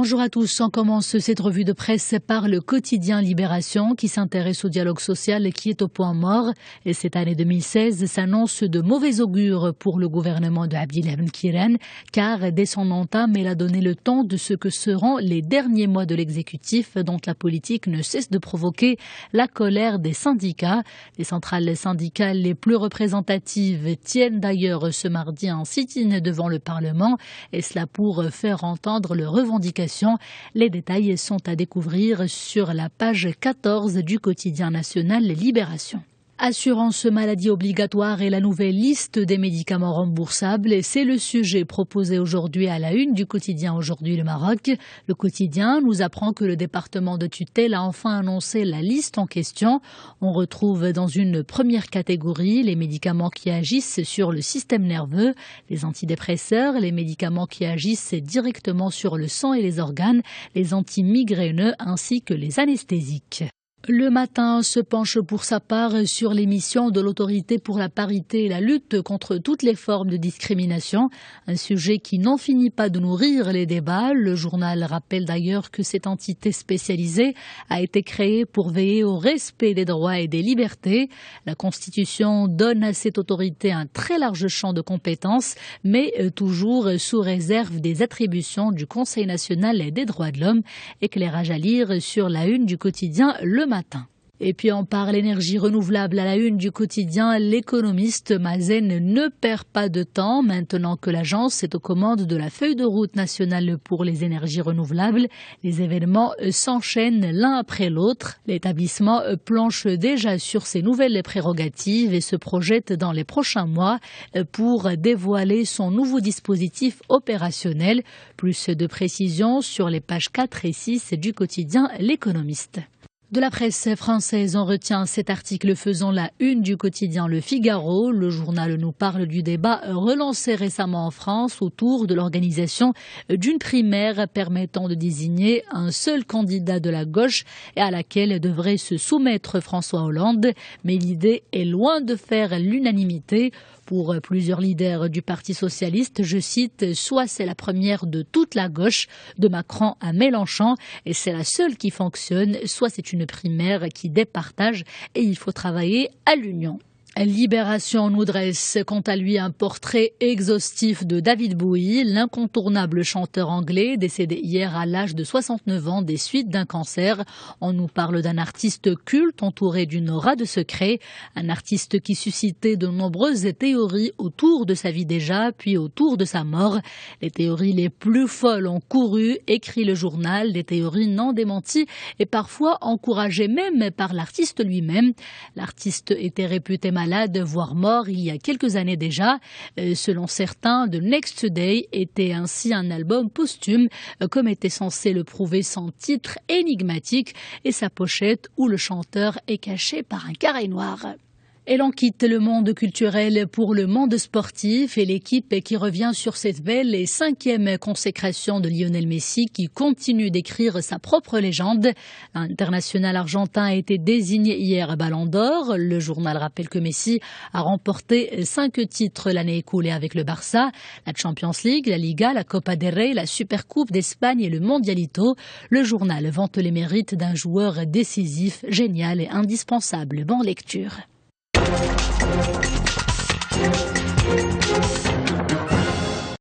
Bonjour à tous, on commence cette revue de presse par le quotidien Libération qui s'intéresse au dialogue social qui est au point mort. Et cette année 2016 s'annonce de mauvais augure pour le gouvernement de Abdillah Ben Kiran car dès son entame, elle a donné le ton de ce que seront les derniers mois de l'exécutif dont la politique ne cesse de provoquer la colère des syndicats. Les centrales syndicales les plus représentatives tiennent d'ailleurs ce mardi un sit-in devant le Parlement et cela pour faire entendre leurs revendications. Les détails sont à découvrir sur la page 14 du quotidien national Libération. Assurance maladie obligatoire et la nouvelle liste des médicaments remboursables, c'est le sujet proposé aujourd'hui à la une du quotidien Aujourd'hui le Maroc. Le quotidien nous apprend que le département de tutelle a enfin annoncé la liste en question. On retrouve dans une première catégorie les médicaments qui agissent sur le système nerveux, les antidépresseurs, les médicaments qui agissent directement sur le sang et les organes, les antimigraineux ainsi que les anesthésiques. Le Matin se penche pour sa part sur les missions de l'autorité pour la parité et la lutte contre toutes les formes de discrimination, un sujet qui n'en finit pas de nourrir les débats. Le journal rappelle d'ailleurs que cette entité spécialisée a été créée pour veiller au respect des droits et des libertés. La Constitution donne à cette autorité un très large champ de compétences, mais toujours sous réserve des attributions du Conseil national des droits de l'homme. Éclairage à lire sur la une du quotidien Le Matin. Et puis on parle énergie renouvelable à la une du quotidien L'Économiste. Mazen ne perd pas de temps maintenant que l'agence est aux commandes de la feuille de route nationale pour les énergies renouvelables. Les événements s'enchaînent l'un après l'autre. L'établissement planche déjà sur ses nouvelles prérogatives et se projette dans les prochains mois pour dévoiler son nouveau dispositif opérationnel. Plus de précisions sur les pages 4 et 6 du quotidien L'Économiste. De la presse française, on retient cet article faisant la une du quotidien Le Figaro. Le journal nous parle du débat relancé récemment en France autour de l'organisation d'une primaire permettant de désigner un seul candidat de la gauche et à laquelle devrait se soumettre François Hollande. Mais l'idée est loin de faire l'unanimité. Pour plusieurs leaders du Parti socialiste, je cite, soit c'est la première de toute la gauche, de Macron à Mélenchon, et c'est la seule qui fonctionne, soit c'est une primaire qui départage et il faut travailler à l'union. Libération nous dresse quant à lui un portrait exhaustif de David Bowie, l'incontournable chanteur anglais décédé hier à l'âge de 69 ans des suites d'un cancer. On nous parle d'un artiste culte entouré d'une aura de secret, un artiste qui suscitait de nombreuses théories autour de sa vie déjà, puis autour de sa mort. Les théories les plus folles ont couru, écrit le journal, des théories non démenties et parfois encouragées même par l'artiste lui-même. L'artiste était réputé malade, voire mort, il y a quelques années déjà. Selon certains, The Next Day était ainsi un album posthume, comme était censé le prouver son titre énigmatique et sa pochette où le chanteur est caché par un carré noir. Et l'on quitte le monde culturel pour le monde sportif et l'équipe qui revient sur cette belle et 5e consécration de Lionel Messi qui continue d'écrire sa propre légende. L'international argentin a été désigné hier Ballon d'Or. Le journal rappelle que Messi a remporté 5 titres l'année écoulée avec le Barça, la Champions League, la Liga, la Copa del Rey, la Supercoupe d'Espagne et le Mondialito. Le journal vante les mérites d'un joueur décisif, génial et indispensable. Bonne lecture.